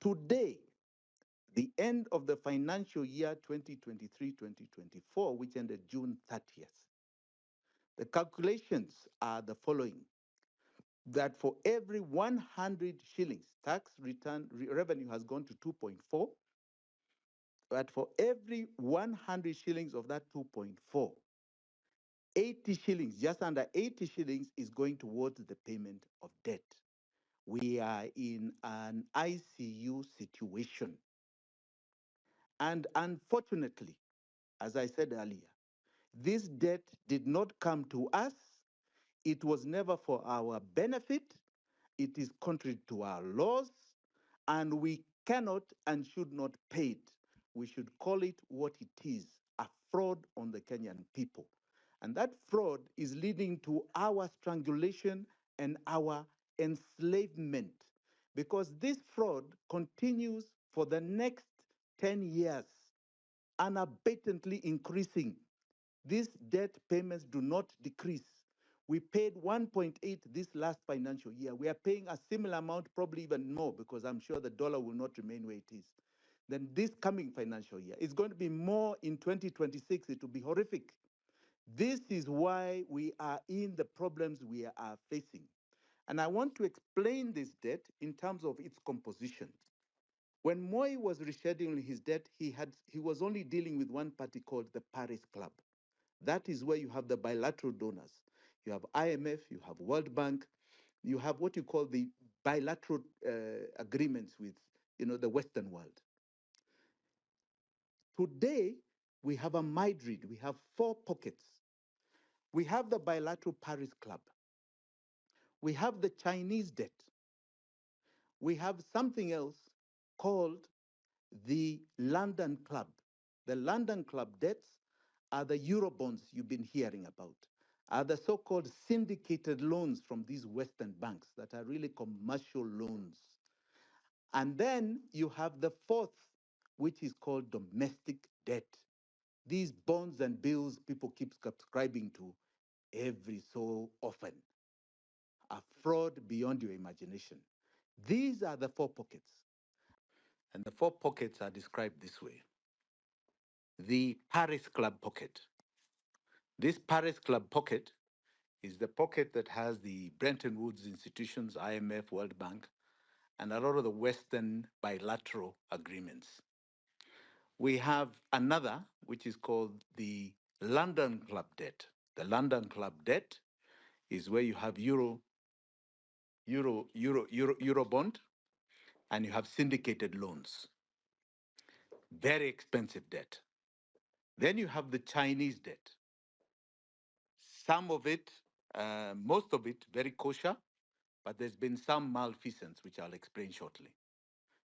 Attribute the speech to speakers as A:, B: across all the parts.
A: Today, the end of the financial year 2023-2024, which ended June 30th, the calculations are the following: that for every 100 shillings, tax return revenue has gone to 2.4, but for every 100 shillings of that 2.4, 80 shillings, just under 80 shillings, is going towards the payment of debt. We are in an ICU situation. And unfortunately, as I said earlier, this debt did not come to us. It was never for our benefit. It is contrary to our laws, and we cannot and should not pay it. We should call it what it is, a fraud on the Kenyan people. And that fraud is leading to our strangulation and our enslavement, because this fraud continues for the next 10 years, unabatedly increasing. These debt payments do not decrease. We paid 1.8 this last financial year. We are paying a similar amount, probably even more, because I'm sure the dollar will not remain where it is. Then this coming financial year, it's going to be more in 2026. It will be horrific. This is why we are in the problems we are facing. And I want to explain this debt in terms of its composition. When Moi was rescheduling his debt, he was only dealing with one party called the Paris Club. That is where you have the bilateral donors. You have IMF, you have World Bank, you have what you call the bilateral agreements with, the Western world. Today, we have a Madrid. We have four pockets. We have the bilateral Paris Club. We have the Chinese debt. We have something else called the London Club. The London Club debts are the Eurobonds you've been hearing about, are the so-called syndicated loans from these Western banks that are really commercial loans. And then you have the fourth, which is called domestic debt. These bonds and bills people keep subscribing to every so often. A fraud beyond your imagination. These are the four pockets. And the four pockets are described this way. The Paris Club pocket. This Paris Club pocket is the pocket that has the Bretton Woods institutions, IMF, World Bank, and a lot of the Western bilateral agreements. We have another, which is called the London Club debt. The London Club debt is where you have Eurobond, and you have syndicated loans. Very expensive debt. Then you have the Chinese debt. Some of it, most of it, very kosher, but there's been some malfeasance, which I'll explain shortly.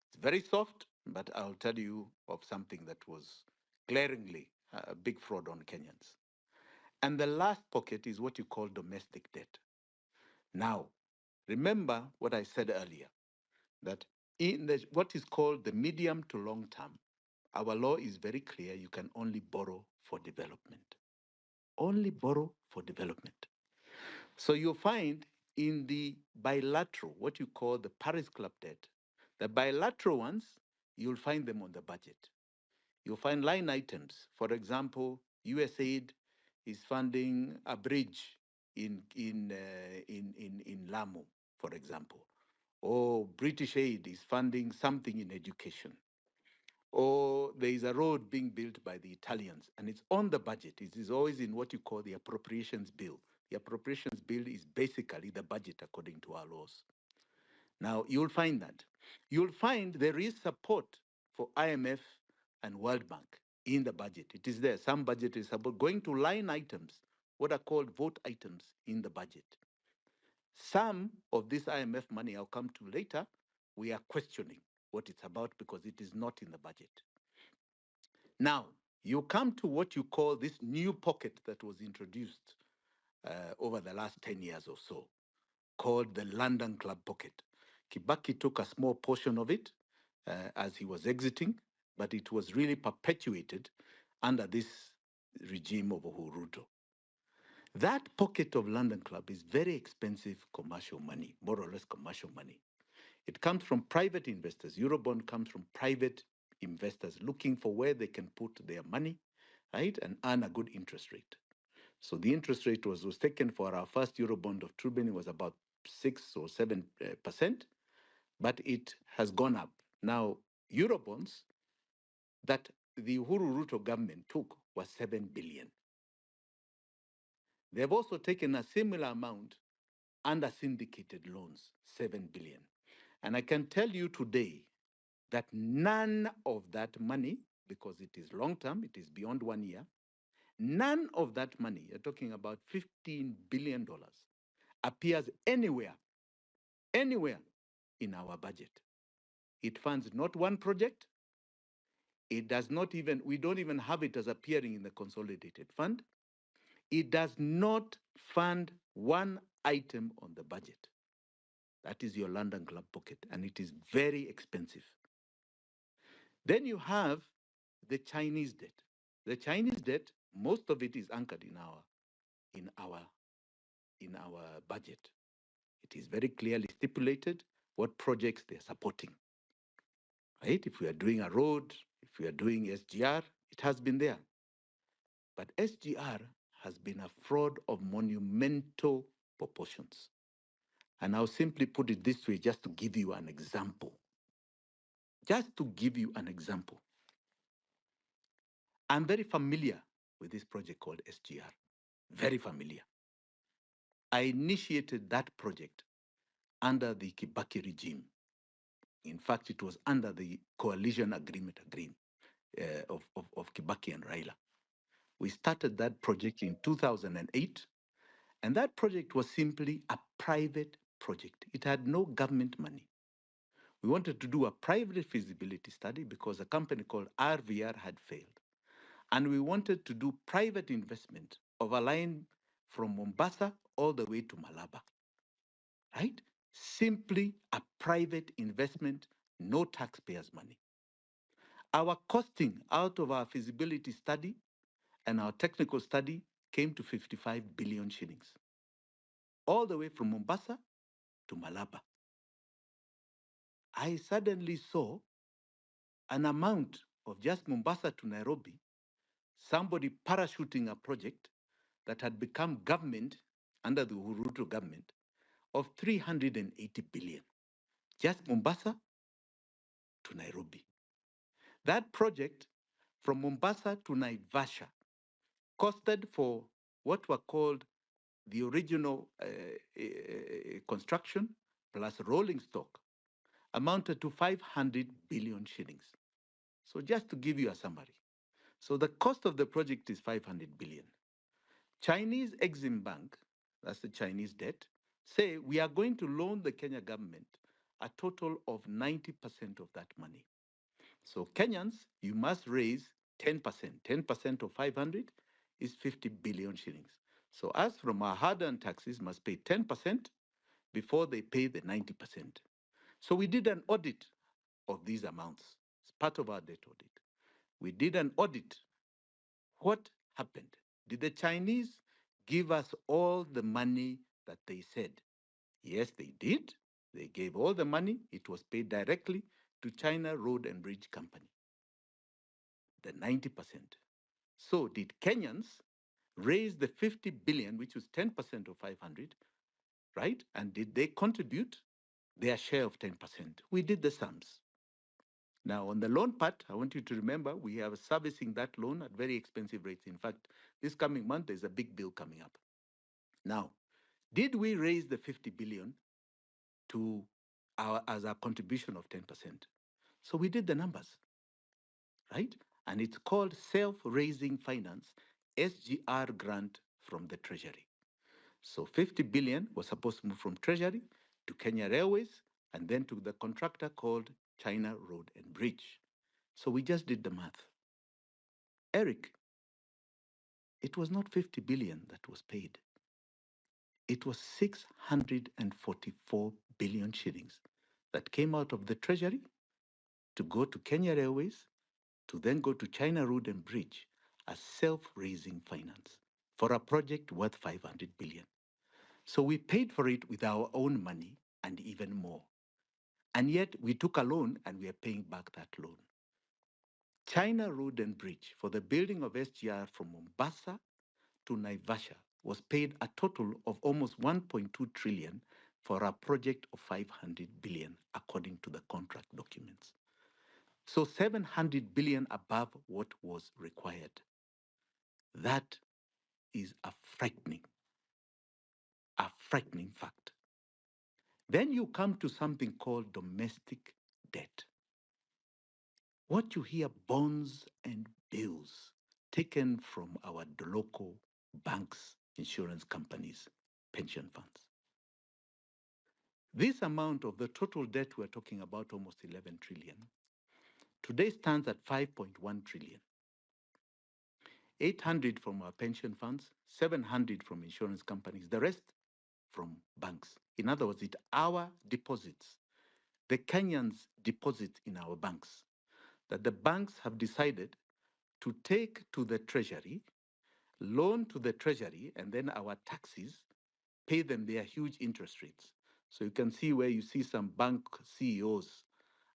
A: It's very soft, but I'll tell you of something that was glaringly a big fraud on Kenyans. And the last pocket is what you call domestic debt. Now, remember what I said earlier, that in what is called the medium to long term, our law is very clear. You can only borrow for development. Only borrow for development. So you'll find in the bilateral, what you call the Paris Club debt, the bilateral ones, you'll find them on the budget. You'll find line items. For example, USAID is funding a bridge in Lamu, for example, or British aid is funding something in education, or there is a road being built by the Italians, and it's on the budget. It is always in what you call the appropriations bill. The appropriations bill is basically the budget according to our laws. Now, you'll find that. You'll find there is support for IMF and World Bank in the budget. It is there. Some budget is support going to line items, what are called vote items in the budget. Some of this IMF money I'll come to later, we are questioning what it's about because it is not in the budget. Now, you come to what you call this new pocket that was introduced over the last 10 years or so, called the London Club pocket. Kibaki took a small portion of it as he was exiting, but it was really perpetuated under this regime of Uhuru. That pocket of London Club is very expensive commercial money, more or less commercial money. It comes from private investors. Eurobond comes from private investors looking for where they can put their money, right, and earn a good interest rate. So the interest rate was taken for our first Eurobond of 2 billion was about 6 or 7%, but it has gone up. Now, Eurobonds that the Uhuru Ruto government took was 7 billion. They've also taken a similar amount under syndicated loans, 7 billion. And I can tell you today that none of that money, because it is long term, it is beyond 1 year, none of that money, you're talking about $15 billion, appears anywhere in our budget. It funds not one project. It does not even, we don't even have it as appearing in the consolidated fund. It does not fund one item on the budget. That is your London Club pocket, and it is very expensive. Then you have the Chinese debt. The Chinese debt, most of it is anchored in our budget. It is very clearly stipulated what projects they're supporting. Right? If we are doing a road, if we are doing SGR, it has been there. But SGR has been a fraud of monumental proportions. And I'll simply put it this way just to give you an example. Just to give you an example. I'm very familiar with this project called SGR. Very familiar. I initiated that project under the Kibaki regime. In fact, it was under the coalition agreement of Kibaki and Raila. We started that project in 2008, and that project was simply a private project. It had no government money. We wanted to do a private feasibility study because a company called RVR had failed. And we wanted to do private investment of a line from Mombasa all the way to Malaba, right? Simply a private investment, no taxpayers' money. Our costing out of our feasibility study and our technical study came to 55 billion shillings, all the way from Mombasa to Malaba. I suddenly saw an amount of just Mombasa to Nairobi, somebody parachuting a project that had become government under the Uhuru government of 380 billion, just Mombasa to Nairobi. That project from Mombasa to Naivasha costed for what were called the original construction plus rolling stock amounted to 500 billion shillings. So just to give you a summary. So the cost of the project is 500 billion. Chinese Exim Bank, that's the Chinese debt, say we are going to loan the Kenya government a total of 90% of that money. So Kenyans, you must raise 10%. 10% of 500 is 50 billion shillings. So us from our hard-earned taxes must pay 10% before they pay the 90%. So we did an audit of these amounts. It's part of our debt audit. We did an audit. What happened? Did the Chinese give us all the money that they said? Yes, they did. They gave all the money. It was paid directly to China Road and Bridge Company, the 90%. So did Kenyans raise the 50 billion, which was 10% of 500, right? And did they contribute their share of 10%? We did the sums. Now, on the loan part, I want you to remember we are servicing that loan at very expensive rates. In fact, this coming month, there's a big bill coming up. Now, did we raise the 50 billion to as our contribution of 10%? So we did the numbers, right? And it's called self-raising finance, SGR grant from the Treasury. So 50 billion was supposed to move from Treasury to Kenya Railways and then to the contractor called China Road and Bridge. So we just did the math. Eric, it was not 50 billion that was paid. It was 644 billion shillings that came out of the Treasury to go to Kenya Railways, to then go to China Road and Bridge as self-raising finance for a project worth 500 billion. So we paid for it with our own money and even more. And yet we took a loan and we are paying back that loan. China Road and Bridge for the building of SGR from Mombasa to Naivasha was paid a total of almost 1.2 trillion for a project of 500 billion, according to the contract documents. So 700 billion above what was required. That is a frightening fact. Then you come to something called domestic debt. What you hear, bonds and bills taken from our local banks, insurance companies, pension funds. This amount of the total debt we're talking about, almost 11 trillion, today stands at 5.1 trillion. 800 from our pension funds, 700 from insurance companies, the rest from banks. In other words, it's our deposits, the Kenyans' deposits in our banks, that the banks have decided to take to the treasury, loan to the treasury, and then our taxes pay them their huge interest rates. So you can see where you see some bank CEOs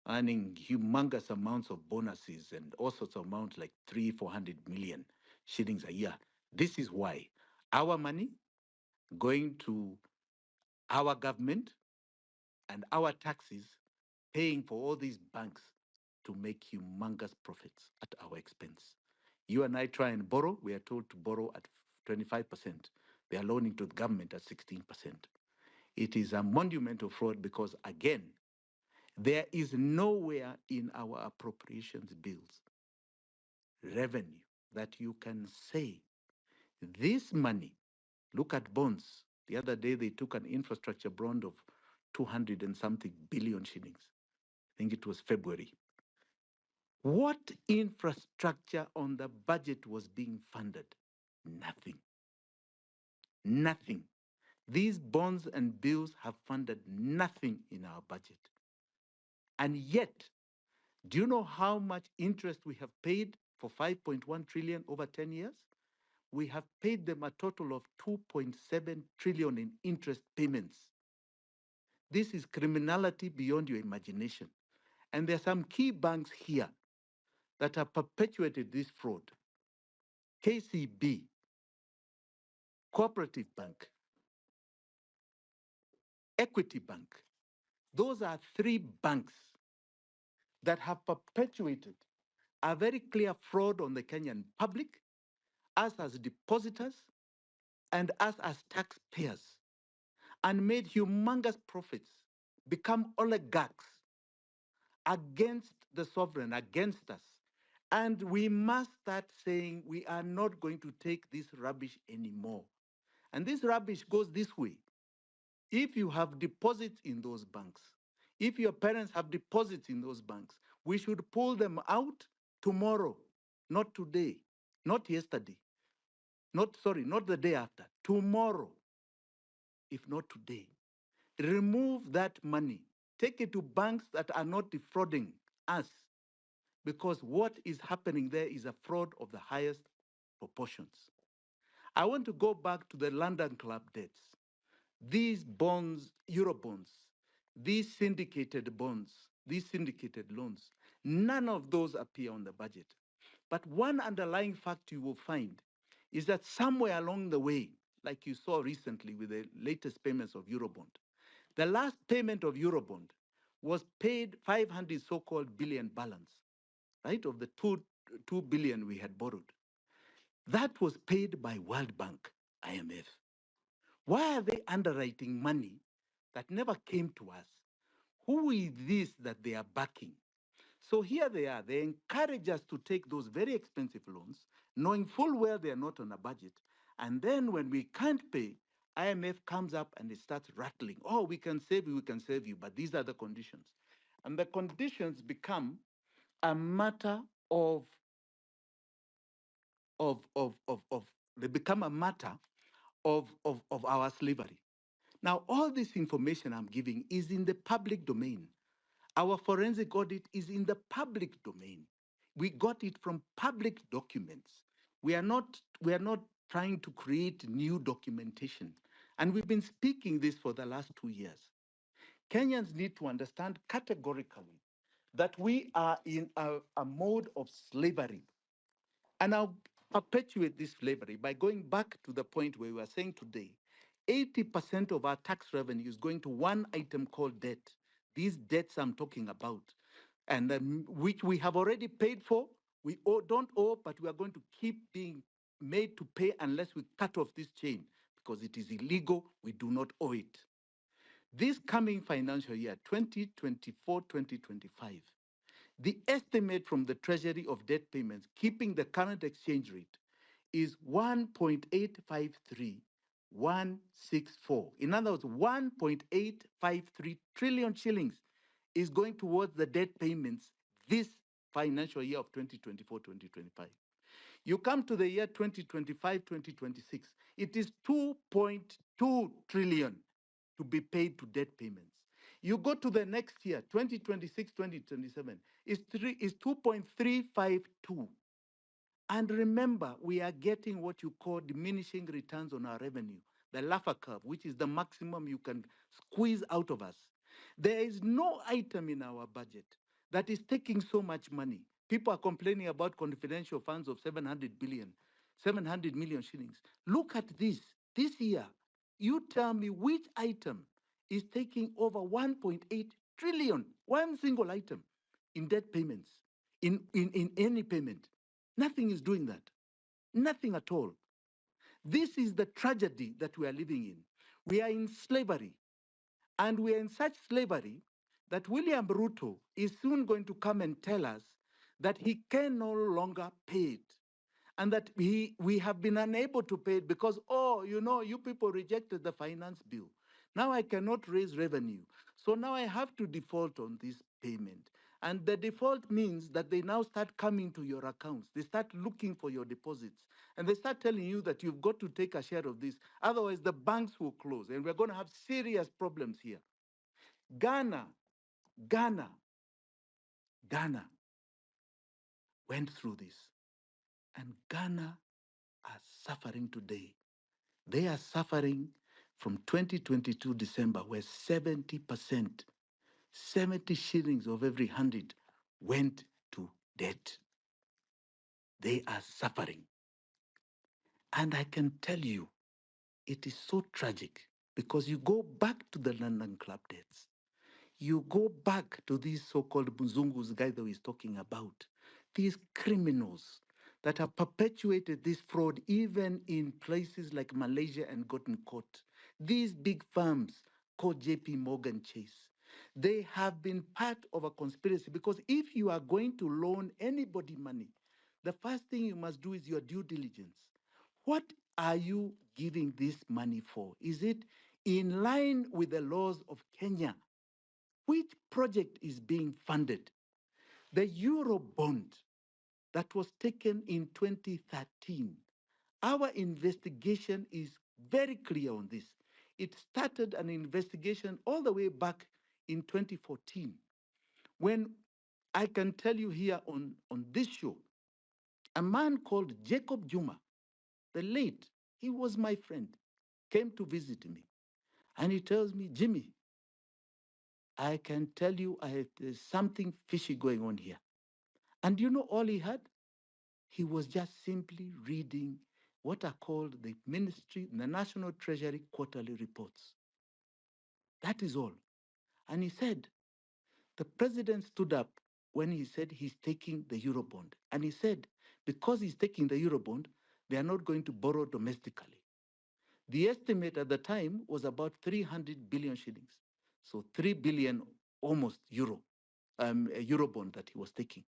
A: earning humongous amounts of bonuses and all sorts of amounts like 400 million shillings a year. This is why our money going to our government and our taxes paying for all these banks to make humongous profits at our expense. You and I try and borrow, we are told to borrow at 25%. They are loaning to the government at 16%. It is a monumental fraud because, again, there is nowhere in our appropriations bills revenue that you can say this money. Look at bonds. The other day they took an infrastructure bond of 200 and something billion shillings. I think it was February. What infrastructure on the budget was being funded? Nothing. Nothing. These bonds and bills have funded nothing in our budget. And yet, do you know how much interest we have paid for 5.1 trillion over 10 years? We have paid them a total of 2.7 trillion in interest payments. This is criminality beyond your imagination. And there are some key banks here that have perpetuated this fraud. KCB, Cooperative Bank, Equity Bank. Those are three banks that have perpetuated a very clear fraud on the Kenyan public, us as depositors, and us as taxpayers, and made humongous profits, become oligarchs against the sovereign, against us. And we must start saying we are not going to take this rubbish anymore. And this rubbish goes this way. If you have deposits in those banks, if your parents have deposits in those banks, we should pull them out tomorrow, not today, not yesterday, not the day after, tomorrow, if not today. Remove that money. Take it to banks that are not defrauding us, because what is happening there is a fraud of the highest proportions. I want to go back to the London Club debts. These bonds, Eurobonds, these syndicated bonds, these syndicated loans, none of those appear on the budget. But one underlying fact you will find is that somewhere along the way, like you saw recently with the latest payments of Eurobond, the last payment of Eurobond was paid 500 so-called billion balance, right, of the 2 billion we had borrowed. That was paid by World Bank, IMF. Why are they underwriting money that never came to us? Who is this that they are backing? So here they are. They encourage us to take those very expensive loans, knowing full well they are not on a budget. And then when we can't pay, IMF comes up and it starts rattling. Oh, we can save you, but these are the conditions. And the conditions become a matter of they become a matter of our slavery. Now, all this information I'm giving is in the public domain. Our forensic audit is in the public domain. We got it from public documents. We are not trying to create new documentation. And we've been speaking this for the last 2 years. Kenyans need to understand categorically that we are in a mode of slavery. And I'll perpetuate this slavery by going back to the point where we were saying today 80% of our tax revenue is going to one item called debt. These debts I'm talking about, and which we have already paid for. We don't owe, but we are going to keep being made to pay unless we cut off this chain because it is illegal. We do not owe it. This coming financial year, 2024-2025, the estimate from the Treasury of debt payments, keeping the current exchange rate, is 1.853164. In other words, 1.853 trillion shillings is going towards the debt payments this financial year of 2024-2025. You come to the year 2025-2026, it is 2.2 trillion to be paid to debt payments. You go to the next year, 2026-2027, is 2.352. And remember, we are getting what you call diminishing returns on our revenue, the Laffer curve, which is the maximum you can squeeze out of us. There is no item in our budget that is taking so much money. People are complaining about confidential funds of 700 million shillings. Look at this year. You tell me which item is taking over 1.8 trillion, one single item in debt payments, in any payment. Nothing is doing that. Nothing at all. This is the tragedy that we are living in. We are in slavery. And we are in such slavery that William Ruto is soon going to come and tell us that he can no longer pay it. And that we have been unable to pay it because, oh, you people rejected the finance bill. Now I cannot raise revenue. So now I have to default on this payment. And the default means that they now start coming to your accounts. They start looking for your deposits. And they start telling you that you've got to take a share of this. Otherwise, the banks will close. And we're going to have serious problems here. Ghana, Ghana, Ghana went through this. And Ghana are suffering today. They are suffering from 2022 December, where 70%, 70 shillings of every 100 went to debt. They are suffering. And I can tell you, it is so tragic because you go back to the London Club debts. You go back to these so-called Mzungus guy that he's talking about, these criminals that have perpetuated this fraud even in places like Malaysia and gotten caught. These big firms called JP Morgan Chase, they have been part of a conspiracy because if you are going to loan anybody money, the first thing you must do is your due diligence. What are you giving this money for? Is it in line with the laws of Kenya? Which project is being funded? The Eurobond that was taken in 2013. Our investigation is very clear on this. It started an investigation all the way back in 2014 when I can tell you here on this show, a man called Jacob Juma, the late, he was my friend, came to visit me. And he tells me, Jimmy, I can tell you there's something fishy going on here. And you know all he had? He was just simply reading what are called the Ministry, the National Treasury quarterly reports. That is all. And he said, the president stood up when he said he's taking the Eurobond. And he said, because he's taking the Eurobond, they are not going to borrow domestically. The estimate at the time was about 300 billion shillings. So 3 billion almost Eurobond that he was taking.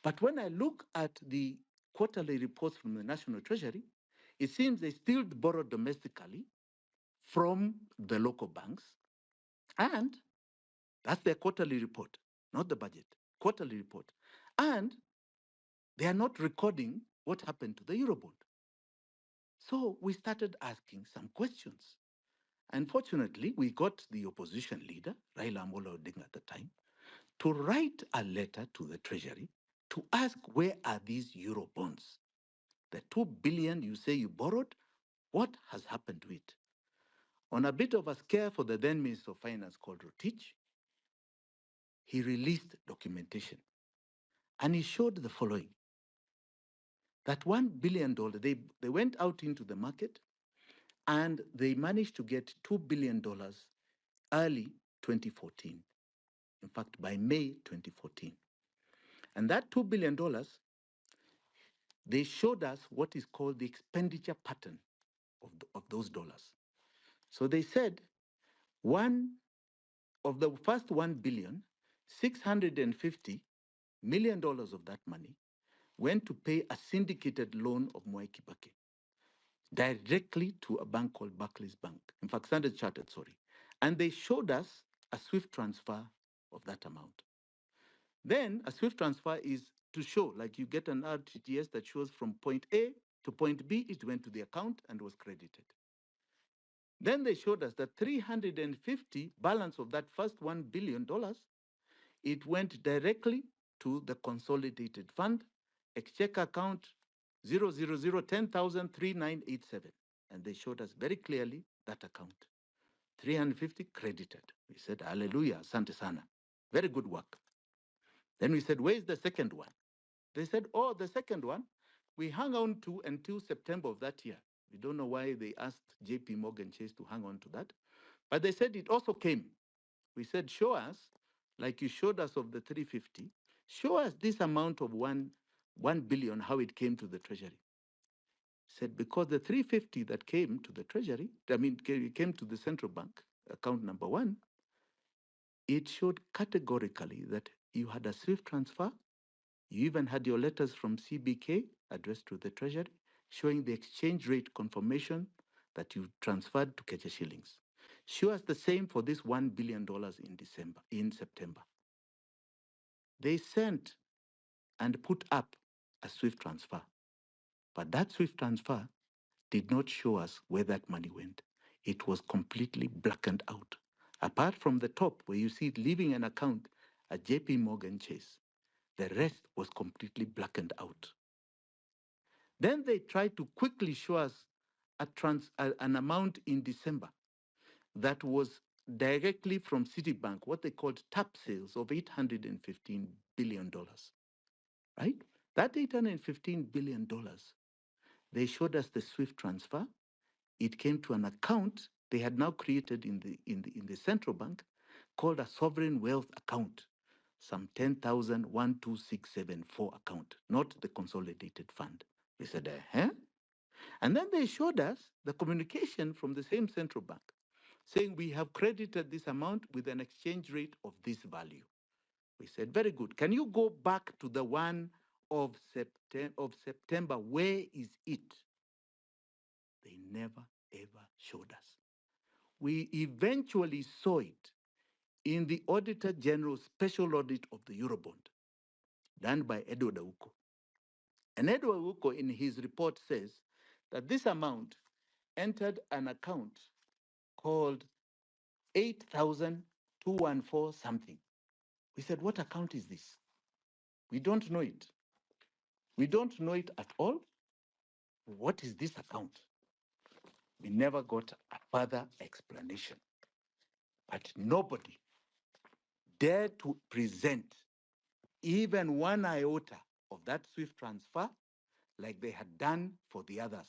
A: But when I look at the quarterly reports from the National Treasury, it seems they still borrow domestically from the local banks. And that's their quarterly report, not the budget, quarterly report. And they are not recording what happened to the Eurobond. So we started asking some questions. Unfortunately, we got the opposition leader, Raila Amolo Odinga at the time, to write a letter to the Treasury to ask where are these Eurobonds? The 2 billion you say you borrowed, what has happened to it? On a bit of a scare for the then Minister of Finance called Rotich, he released documentation. And he showed the following, that $1 billion, they went out into the market and they managed to get $2 billion early 2014. In fact, by May 2014. And that $2 billion, they showed us what is called the expenditure pattern of those dollars. So they said one of the first 1 billion, $650 million of that money went to pay a syndicated loan of Mwai Kibaki directly to a bank called Barclays Bank. In fact, Standard Chartered, sorry. And they showed us a SWIFT transfer of that amount. Then a SWIFT transfer is to show, like you get an RTGS that shows from point A to point B, it went to the account and was credited. Then they showed us that 350 balance of that first $1 billion, it went directly to the consolidated fund, exchequer account 00010,03987. And they showed us very clearly that account. 350 credited. We said, hallelujah, asante sana. Very good work. Then we said, where's the second one? They said, oh, the second one, we hung on to until September of that year. We don't know why they asked JP Morgan Chase to hang on to that. But they said it also came. We said, show us, like you showed us of the 350, show us this amount of 1 billion, how it came to the treasury. Said, because the 350 that came to the treasury, came to the central bank, account number 1, it showed categorically that you had a SWIFT transfer. You even had your letters from CBK addressed to the treasury, showing the exchange rate confirmation that you transferred to Kenya shillings. Show us the same for this $1 billion in September. They sent and put up a SWIFT transfer. But that SWIFT transfer did not show us where that money went. It was completely blackened out. Apart from the top, where you see it leaving an account at JP Morgan Chase, the rest was completely blackened out. Then they tried to quickly show us an amount in December that was directly from Citibank, what they called tap sales of $815 billion, right? That $815 billion, they showed us the SWIFT transfer. It came to an account they had now created in the central bank called a sovereign wealth account, some 10,12674 account, not the consolidated fund. We said, huh? And then they showed us the communication from the same central bank saying we have credited this amount with an exchange rate of this value. We said, very good. Can you go back to the one of September? Where is it? They never, ever showed us. We eventually saw it in the Auditor General's special audit of the Eurobond done by Edward Auko. And Edward Auko in his report says that this amount entered an account called 8,214 something. We said, what account is this? We don't know it. We don't know it at all. What is this account? We never got a further explanation. But nobody dared to present even one iota of that SWIFT transfer like they had done for the others.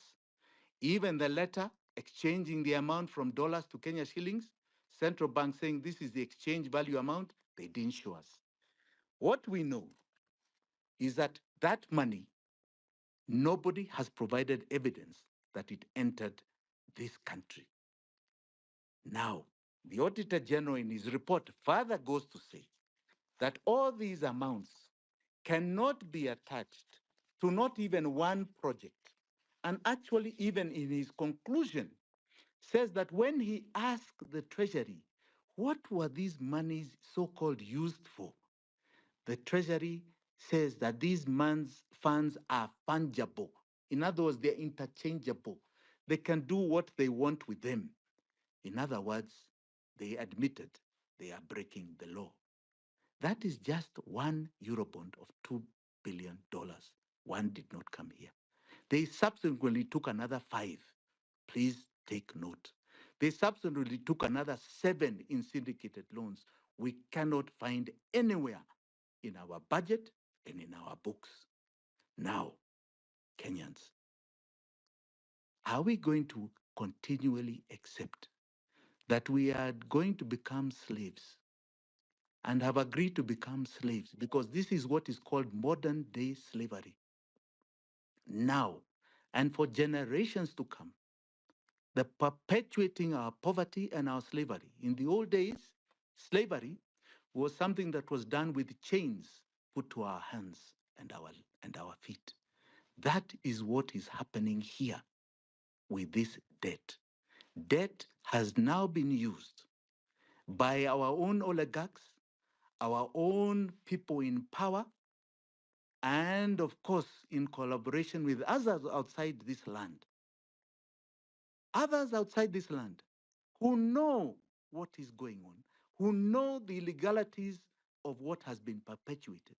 A: Even the letter exchanging the amount from dollars to Kenya shillings, central bank saying this is the exchange value amount, they didn't show us. What we know is that that money, nobody has provided evidence that it entered this country. Now, the Auditor General in his report further goes to say that all these amounts cannot be attached to not even one project. And actually, even in his conclusion, says that when he asked the Treasury, what were these monies so-called used for? The Treasury says that these funds are fungible. In other words, they're interchangeable. They can do what they want with them. In other words, they admitted they are breaking the law. That is just one Eurobond of $2 billion. One did not come here. They subsequently took another 5. Please take note. They subsequently took another 7 in syndicated loans. We cannot find anywhere in our budget and in our books. Now, Kenyans, are we going to continually accept that we are going to become slaves and have agreed to become slaves? Because this is what is called modern day slavery. Now, and for generations to come, the perpetuating our poverty and our slavery. In the old days, slavery was something that was done with chains put to our hands and our feet. That is what is happening here with this debt. Debt has now been used by our own oligarchs, our own people in power, and of course, in collaboration with others outside this land. Others outside this land who know what is going on, who know the illegalities of what has been perpetuated,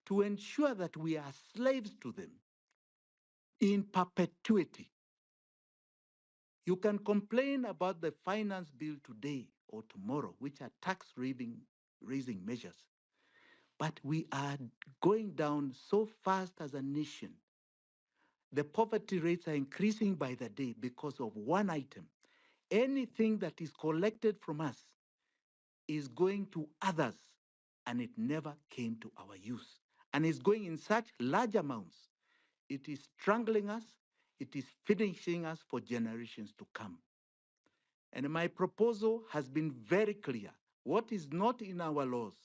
A: to ensure that we are slaves to them in perpetuity. You can complain about the finance bill today or tomorrow, which are tax raising measures, but we are going down so fast as a nation. The poverty rates are increasing by the day because of one item. Anything that is collected from us is going to others, and it never came to our use. And it's going in such large amounts. It is strangling us, it is finishing us for generations to come. And my proposal has been very clear. What is not in our laws,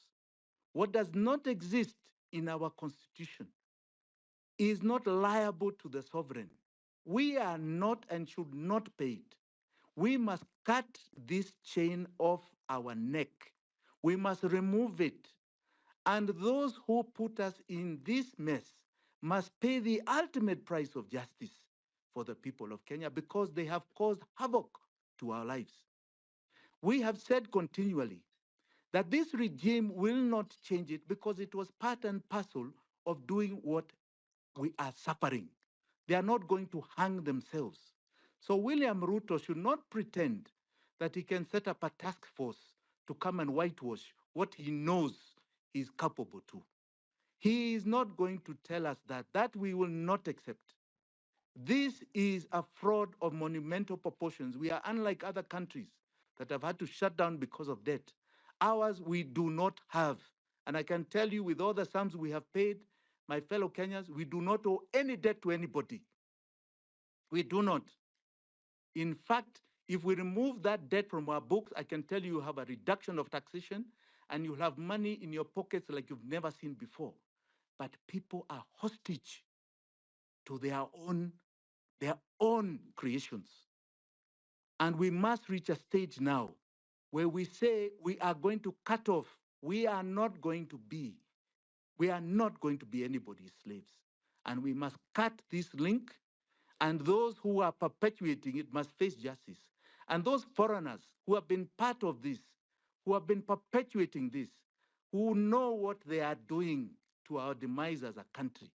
A: what does not exist in our constitution, is not liable to the sovereign. We are not and should not pay it. We must cut this chain off our neck. We must remove it. And those who put us in this mess must pay the ultimate price of justice for the people of Kenya because they have caused havoc to our lives. We have said continually that this regime will not change it because it was part and parcel of doing what we are suffering. They are not going to hang themselves. So William Ruto should not pretend that he can set up a task force to come and whitewash what he knows he's capable to. He is not going to tell us that. That we will not accept. This is a fraud of monumental proportions. We are unlike other countries that have had to shut down because of debt. Ours, we do not have. And I can tell you with all the sums we have paid, my fellow Kenyans, we do not owe any debt to anybody. We do not. In fact, if we remove that debt from our books, I can tell you you have a reduction of taxation and you'll have money in your pockets like you've never seen before. But people are hostage to their own creations. And we must reach a stage now where we say we are going to cut off. We are not going to be anybody's slaves. And we must cut this link. And those who are perpetuating it must face justice. And those foreigners who have been part of this, who have been perpetuating this, who know what they are doing to our demise as a country,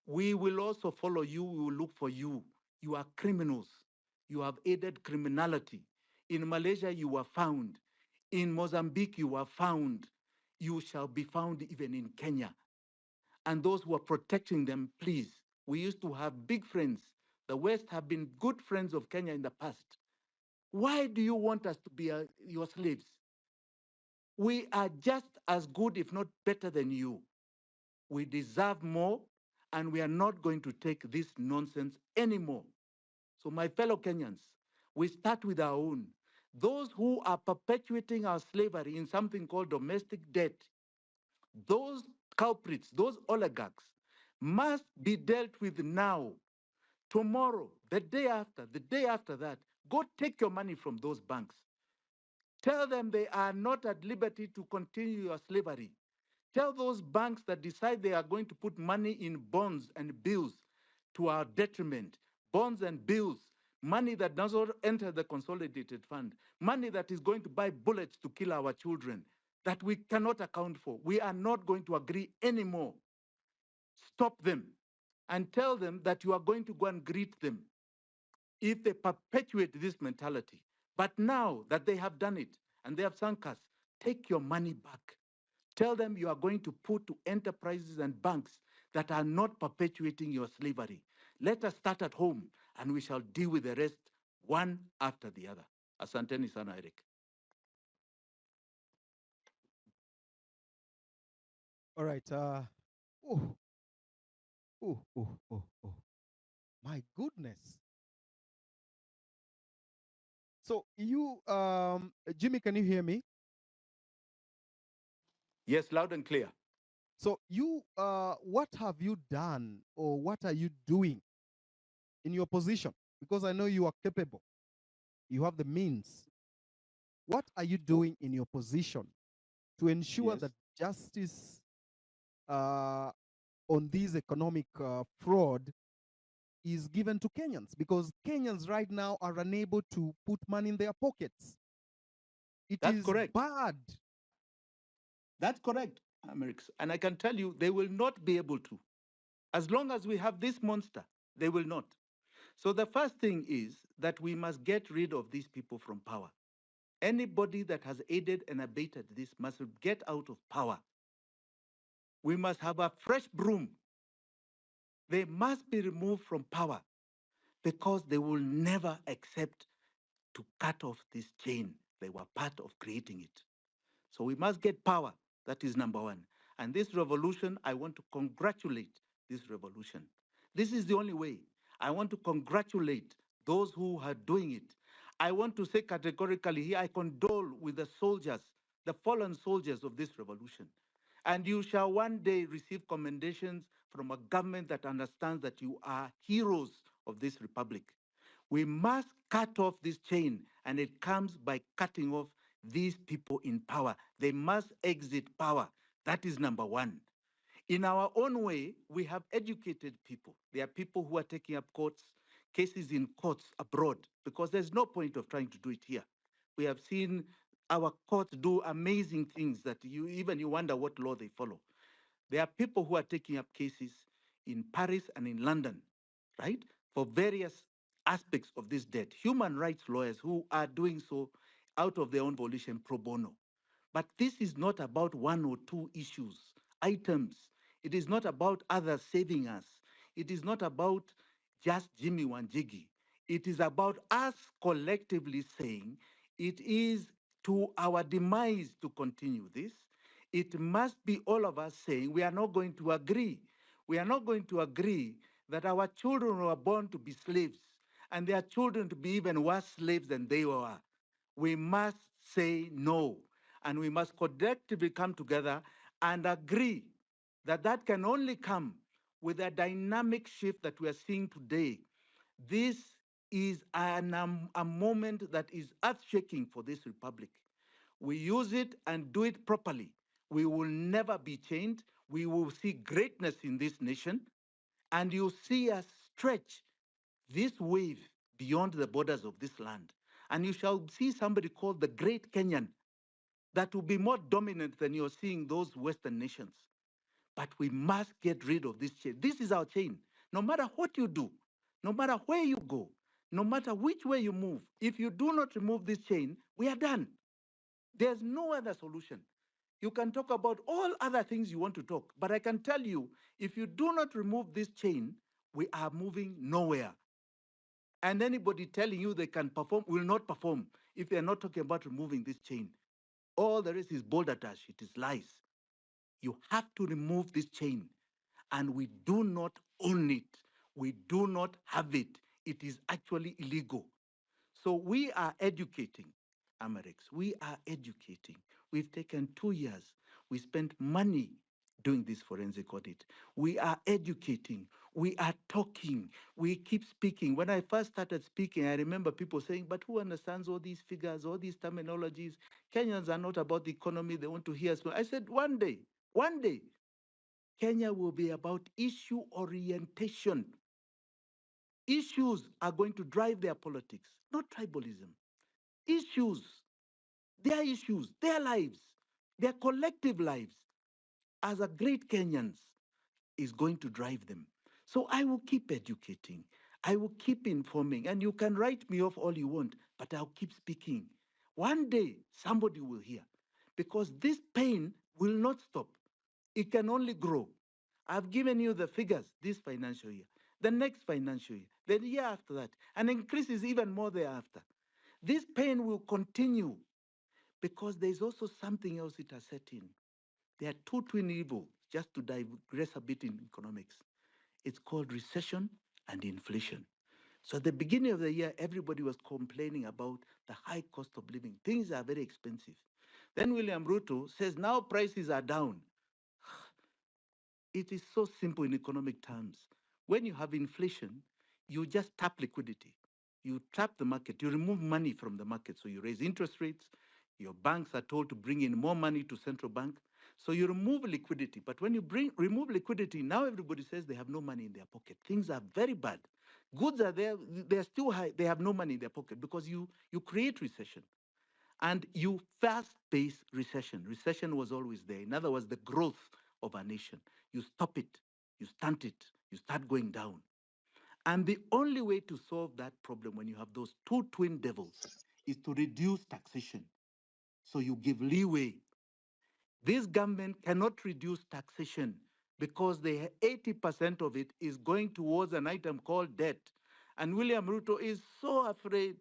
A: we will also follow you. We will look for you. You are criminals. You have aided criminality. In Malaysia, you were found. In Mozambique, you were found. You shall be found even in Kenya. And those who are protecting them, please. We used to have big friends. The West have been good friends of Kenya in the past. Why do you want us to be your slaves? We are just as good, if not better than you. We deserve more, and we are not going to take this nonsense anymore. So, my fellow Kenyans, we start with our own. Those who are perpetuating our slavery in something called domestic debt, those culprits, those oligarchs, must be dealt with now. Tomorrow, the day after that, go take your money from those banks. Tell them they are not at liberty to continue your slavery. Tell those banks that decide they are going to put money in bonds and bills to our detriment, bonds and bills, money that does not enter the consolidated fund, money that is going to buy bullets to kill our children, that we cannot account for. We are not going to agree anymore. Stop them and tell them that you are going to go and greet them if they perpetuate this mentality. But now that they have done it and they have sunk us, take your money back. Tell them you are going to put to enterprises and banks that are not perpetuating your slavery. Let us start at home and we shall deal with the rest one after the other. Asanteni sana, Eric.
B: All right. Oh, oh. My goodness. So you, Jimmy, can you hear me?
A: Yes, loud and clear.
B: So you, what have you done, or what are you doing in your position? Because I know you are capable. You have the means. What are you doing in your position to ensure
A: Yes,
B: that justice uh, on this economic fraud is given to Kenyans? Because Kenyans right now are unable to put money in their pockets. It
A: that's
B: is
A: correct.
B: bad.
A: That's correct, Amerix. And I can tell you, they will not be able to. As long as we have this monster, they will not. So the first thing is that we must get rid of these people from power. Anybody that has aided and abetted this must get out of power. We must have a fresh broom. They must be removed from power because they will never accept to cut off this chain. They were part of creating it. So we must get power. That is number one. And this revolution, I want to congratulate this revolution. This is the only way. I want to congratulate those who are doing it. I want to say categorically here, I condole with the soldiers, the fallen soldiers of this revolution. And you shall one day receive commendations from a government that understands that you are heroes of this republic. We must cut off this chain, and it comes by cutting off these people in power. They must exit power. That is number one. In our own way, we have educated people. There are people who are taking up cases in courts abroad because there's no point of trying to do it here. We have seen our courts do amazing things that you wonder what law they follow. There are people who are taking up cases in Paris and in London, right, for various aspects of this debt. Human rights lawyers who are doing so out of their own volition pro bono. But this is not about one or two issues, items. It is not about others saving us. It is not about just Jimmy Wanjigi. It is about us collectively saying it is to our demise to continue this. It must be all of us saying we are not going to agree. We are not going to agree that our children were born to be slaves and their children to be even worse slaves than they were. We must say no, and we must collectively come together and agree that that can only come with a dynamic shift that we are seeing today. This is a moment that is earth-shaking for this republic. We use it and do it properly. We will never be chained. We will see greatness in this nation, and you see us stretch this wave beyond the borders of this land. And you shall see somebody called the Great Kenyan that will be more dominant than you're seeing those Western nations. But we must get rid of this chain. This is our chain. No matter what you do, no matter where you go, no matter which way you move, if you do not remove this chain, we are done. There's no other solution. You can talk about all other things you want to talk, but I can tell you, if you do not remove this chain, we are moving nowhere. And anybody telling you they can perform will not perform if they're not talking about removing this chain. All the rest is balderdash, it is lies. You have to remove this chain. And we do not own it. We do not have it. It is actually illegal. So we are educating, Amerix. We are educating. We've taken 2 years. We spent money doing this forensic audit. We are educating. We are talking. We keep speaking. When I first started speaking, I remember people saying, but who understands all these figures, all these terminologies? Kenyans are not about the economy. They want to hear us. I said, one day, Kenya will be about issue orientation. Issues are going to drive their politics, not tribalism. Issues, their lives, their collective lives as a great Kenyans is going to drive them. So I will keep educating. I will keep informing. And you can write me off all you want. but I'll keep speaking. One day, somebody will hear because this pain will not stop. It can only grow. I've given you the figures this financial year, the next financial year, the year after that, and increases even more thereafter. This pain will continue because there's also something else it has set in. There are two twin evils, just to digress a bit in economics. It's called recession and inflation. So at the beginning of the year, everybody was complaining about the high cost of living. Things are very expensive. Then William Ruto says now prices are down. It is so simple in economic terms. When you have inflation, you just tap liquidity. You trap the market, you remove money from the market. So you raise interest rates. Your banks are told to bring in more money to central bank. So you remove liquidity. But when you remove liquidity, now everybody says they have no money in their pocket. Things are very bad. Goods are there, they're still high, they have no money in their pocket because you create recession. And you fast-paced recession. Recession was always there. In other words, the growth of a nation. You stop it, you stunt it, you start going down. And the only way to solve that problem when you have those two twin devils is to reduce taxation. So you give leeway. This government cannot reduce taxation because the 80% of it is going towards an item called debt. And William Ruto is so afraid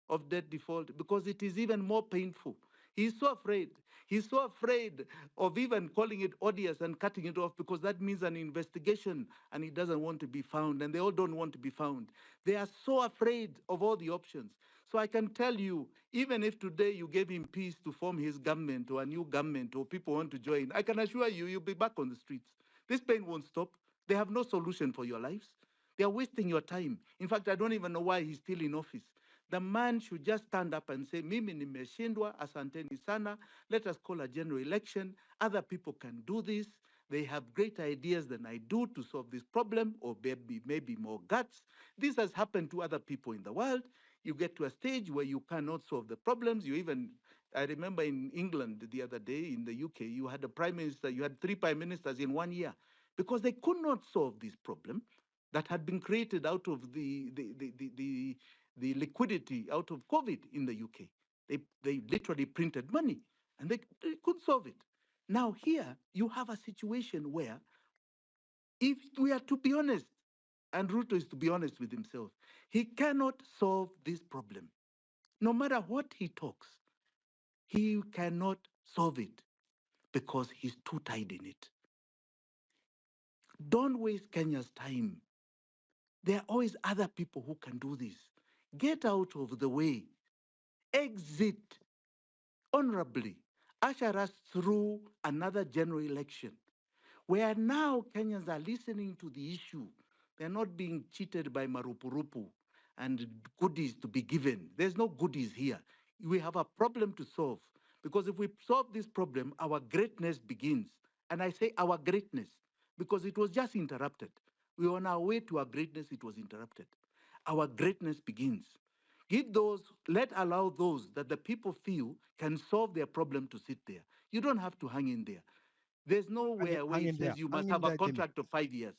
A: of debt default because it is even more painful. He's so afraid. He's so afraid of even calling it odious and cutting it off because that means an investigation and he doesn't want to be found and they all don't want to be found. They are so afraid of all the options. So I can tell you, even if today you gave him peace to form his government or a new government or people want to join, I can assure you, you'll be back on the streets. This pain won't stop. They have no solution for your lives. They are wasting your time. In fact, I don't even know why he's still in office. The man should just stand up and say, Mimi nimeshindwa, asanteni sana. Let us call a general election. Other people can do this. They have great ideas than I do to solve this problem, or maybe more guts. This has happened to other people in the world. You get to a stage where you cannot solve the problems. You even, I remember in England the other day, in the UK, you had a prime minister, you had three prime ministers in 1 year because they could not solve this problem that had been created out of the liquidity out of COVID in the UK. They literally printed money and they couldn't solve it. Now, here you have a situation where, if we are to be honest, and Ruto is to be honest with himself, he cannot solve this problem. No matter what he talks, he cannot solve it because he's too tied in it. Don't waste Kenya's time. There are always other people who can do this. Get out of the way. Exit honorably. Usher us through another general election where now Kenyans are listening to the issue. They're not being cheated by marupurupu and goodies to be given. There's no goodies here. We have a problem to solve because if we solve this problem, our greatness begins. And I say our greatness because it was just interrupted. We were on our way to our greatness, it was interrupted. Our greatness begins. Let allow those that the people feel can solve their problem to sit there. You don't have to hang in there. There's
B: Hang,
A: nowhere where
B: hang
A: it
B: in there.
A: says you must
B: Hang in
A: have a
B: there, Jimmy.
A: contract of 5 years.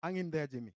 B: Hang in there, Jimmy.